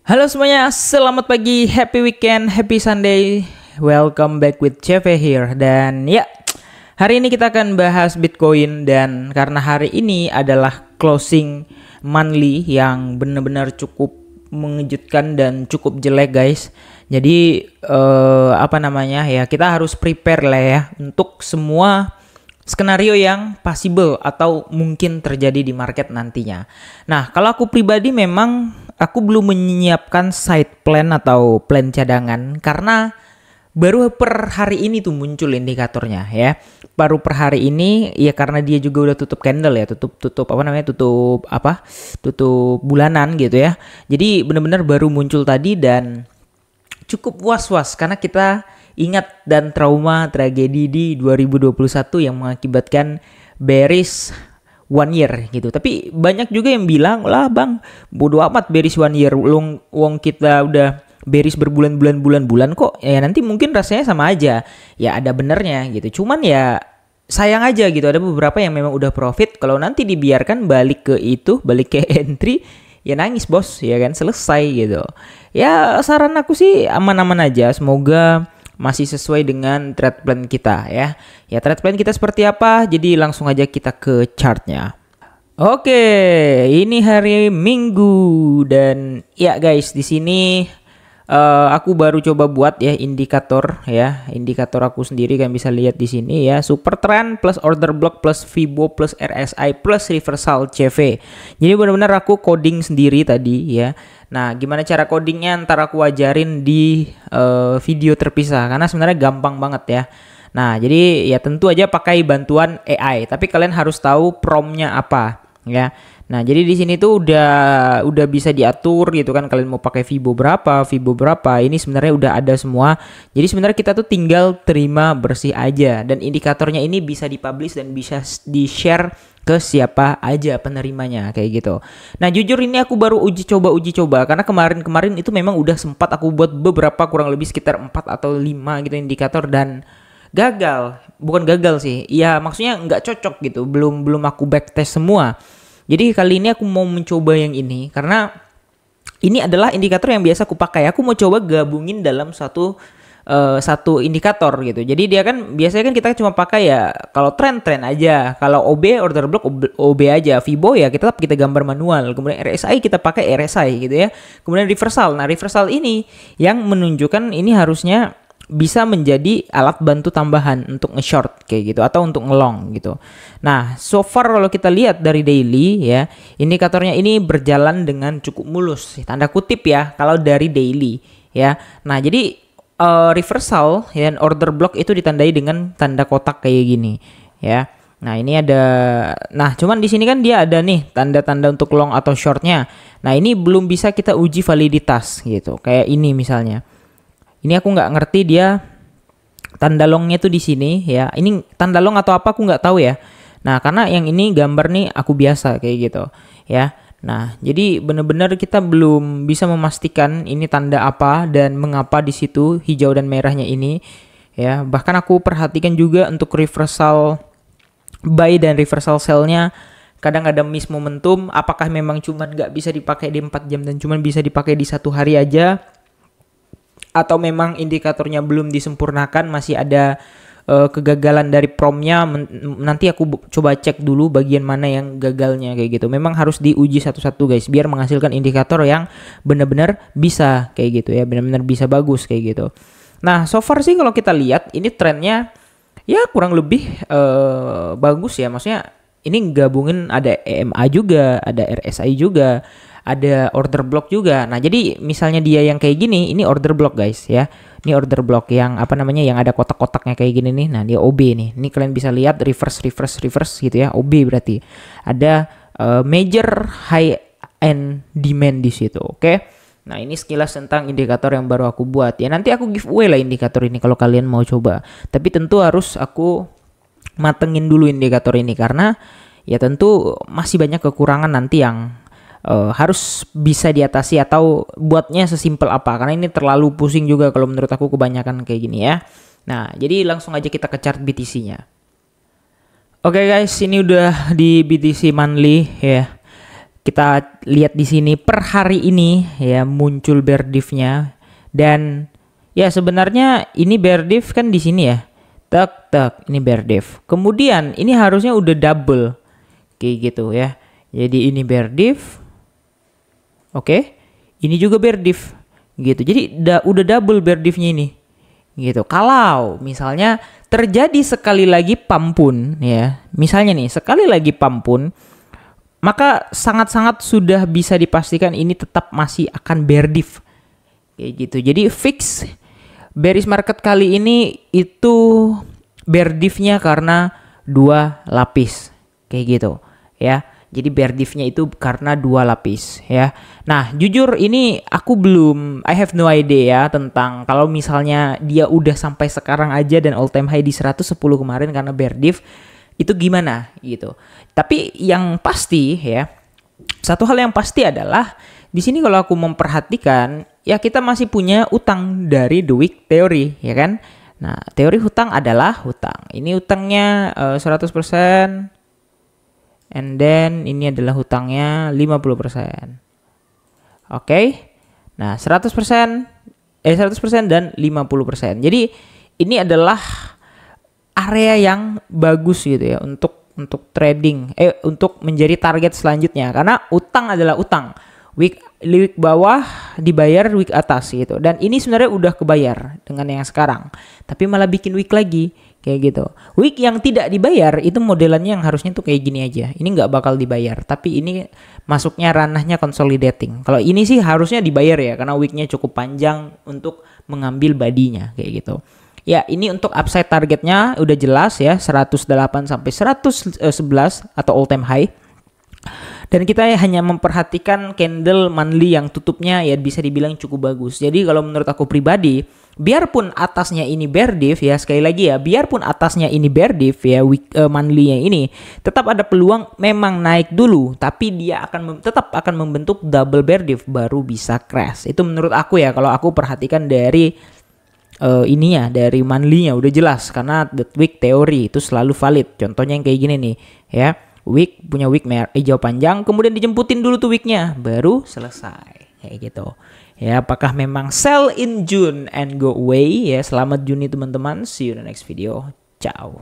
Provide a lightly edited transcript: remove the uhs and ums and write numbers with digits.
Halo semuanya, selamat pagi, happy weekend, happy Sunday. Welcome back with CV here. Dan ya, hari ini kita akan bahas Bitcoin. Dan karena hari ini adalah closing monthly yang benar-benar cukup mengejutkan dan cukup jelek guys. Jadi ya kita harus prepare lah ya untuk semua skenario yang possible atau mungkin terjadi di market nantinya. Nah, kalau aku pribadi memang aku belum menyiapkan side plan atau plan cadangan karena baru per hari ini tuh muncul indikatornya ya. Baru per hari ini ya karena dia juga udah tutup candle ya, tutup bulanan gitu ya. Jadi benar-benar baru muncul tadi dan cukup was-was karena kita ingat dan trauma tragedi di 2021 yang mengakibatkan bearish 1 year gitu. Tapi banyak juga yang bilang, lah bang, bodo amat bearish 1 year. Wong kita udah bearish berbulan-bulan kok. Ya nanti mungkin rasanya sama aja. Ya ada benernya gitu. Cuman ya sayang aja gitu. Ada beberapa yang memang udah profit. Kalau nanti dibiarkan balik ke entry, ya nangis bos, ya kan, selesai gitu. Ya saran aku sih aman-aman aja. Semoga masih sesuai dengan trade plan kita ya. Ya trade plan kita seperti apa? Jadi langsung aja kita ke chartnya. Oke, ini hari Minggu dan ya guys di sini aku baru coba buat ya indikator aku sendiri kan bisa lihat di sini ya, super trend plus order block plus Fibo plus RSI plus reversal CV. Jadi benar-benar aku coding sendiri tadi ya. Nah, gimana cara codingnya ntar aku ajarin di video terpisah karena sebenarnya gampang banget ya. Nah, jadi ya tentu aja pakai bantuan AI, tapi kalian harus tahu promptnya apa ya. Nah, jadi di sini tuh udah bisa diatur gitu kan, kalian mau pakai Fibo berapa. Ini sebenarnya udah ada semua. Jadi sebenarnya kita tuh tinggal terima bersih aja dan indikatornya ini bisa dipublish dan bisa di-share ke siapa aja penerimanya kayak gitu. Nah, jujur ini aku baru uji coba karena kemarin itu memang udah sempat aku buat beberapa, kurang lebih sekitar 4 atau 5 gitu indikator dan gagal. Bukan gagal sih. Ya, maksudnya nggak cocok gitu. Belum aku backtest semua. Jadi kali ini aku mau mencoba yang ini karena ini adalah indikator yang biasa aku pakai. Aku mau coba gabungin dalam satu indikator gitu. Jadi dia kan biasanya kan kita cuma pakai ya kalau trend aja. Kalau OB order block OB aja. Fibo ya kita gambar manual. Kemudian RSI kita pakai RSI gitu ya. Kemudian reversal. Nah, reversal ini yang menunjukkan ini harusnya bisa menjadi alat bantu tambahan untuk nge-short kayak gitu atau untuk ngelong gitu. Nah, so far kalau kita lihat dari daily ya, indikatornya ini berjalan dengan cukup mulus, tanda kutip ya, kalau dari daily ya. Nah, jadi reversal dan order block itu ditandai dengan tanda kotak kayak gini ya. Nah, ini ada, cuman di sini kan dia ada nih tanda-tanda untuk long atau shortnya. Nah, ini belum bisa kita uji validitas gitu. Kayak ini misalnya. Ini aku nggak ngerti dia tanda longnya tuh di sini ya. Ini tanda long atau apa aku nggak tahu ya. Nah, karena yang ini gambar nih aku biasa kayak gitu ya. Nah, jadi benar-benar kita belum bisa memastikan ini tanda apa dan mengapa di situ hijau dan merahnya ini ya. Bahkan aku perhatikan juga untuk reversal buy dan reversal sell-nya kadang ada miss momentum. Apakah memang cuman nggak bisa dipakai di 4 jam dan cuman bisa dipakai di 1 hari aja? Atau memang indikatornya belum disempurnakan, masih ada kegagalan dari promptnya. Nanti aku coba cek dulu bagian mana yang gagalnya kayak gitu. Memang harus diuji satu-satu guys biar menghasilkan indikator yang benar-benar bisa kayak gitu ya, benar-benar bisa bagus kayak gitu. Nah, so far sih kalau kita lihat ini trennya ya kurang lebih bagus ya. Maksudnya ini gabungin ada EMA juga, ada RSI juga, ada order block juga. Nah, jadi misalnya dia yang kayak gini, ini order block guys ya. Ini order block yang yang ada kotak-kotaknya kayak gini nih. Nah, dia OB nih. Ini kalian bisa lihat reverse gitu ya. OB berarti ada major high end demand di situ. Oke. Nah, ini sekilas tentang indikator yang baru aku buat. Ya nanti aku giveaway lah indikator ini kalau kalian mau coba. Tapi tentu harus aku matengin dulu indikator ini karena ya tentu masih banyak kekurangan nanti yang harus bisa diatasi atau buatnya sesimpel apa, karena ini terlalu pusing juga kalau menurut aku kebanyakan kayak gini ya. Nah, jadi langsung aja kita ke chart BTC-nya. Oke guys, ini udah di BTC monthly ya. Kita lihat di sini per hari ini ya muncul bear diff-nya, dan ya sebenarnya ini bear diff kan di sini ya. Tek ini bear diff. Kemudian ini harusnya udah double kayak gitu ya. Jadi ini bear diff. Oke. Ini juga bear diff gitu. Jadi udah double bear diff-nya ini. Gitu. Kalau misalnya terjadi sekali lagi pump pun ya. Misalnya nih, sekali lagi pump pun, maka sangat-sangat sudah bisa dipastikan ini tetap masih akan bear diff. Kayak gitu. Jadi fix bearish market kali ini itu bear diff-nya karena 2 lapis. Kayak gitu ya. Jadi bear diff-nya itu karena 2 lapis ya. Nah, jujur ini aku I have no idea ya tentang kalau misalnya dia udah sampai sekarang aja dan all time high di 110 kemarin karena bear diff, itu gimana gitu. Tapi yang pasti ya, satu hal yang pasti adalah di sini kalau aku memperhatikan ya kita masih punya utang dari the week theory ya kan. Nah, teori hutang adalah hutang. Ini hutangnya 100%. And then ini adalah hutangnya 50%. Oke. Nah, 100% dan 50%. Jadi ini adalah area yang bagus gitu ya untuk trading, untuk menjadi target selanjutnya, karena utang adalah utang. Week bawah dibayar week atas gitu. Dan ini sebenarnya udah kebayar dengan yang sekarang. Tapi malah bikin week lagi. Kayak gitu. Week yang tidak dibayar itu modelannya yang harusnya tuh kayak gini aja. Ini nggak bakal dibayar. Tapi ini masuknya ranahnya consolidating. Kalau ini sih harusnya dibayar ya. Karena weeknya cukup panjang untuk mengambil badinya. Kayak gitu. Ya, ini untuk upside targetnya udah jelas ya. 108 sampai 111 atau all time high. Dan kita hanya memperhatikan candle monthly yang tutupnya ya bisa dibilang cukup bagus. Jadi kalau menurut aku pribadi, biarpun atasnya ini bear diff ya, sekali lagi ya, biarpun atasnya ini bear diff ya, monthly-nya ini tetap ada peluang memang naik dulu, tapi dia tetap akan membentuk double bear diff baru bisa crash. Itu menurut aku ya, kalau aku perhatikan dari dari monthly-nya udah jelas, karena the week theory itu selalu valid. Contohnya yang kayak gini nih ya. Punya week hijau panjang, kemudian dijemputin dulu tuh weeknya, baru selesai kayak gitu ya. Apakah memang sell in June and go away ya? Selamat Juni teman-teman, see you in the next video, ciao.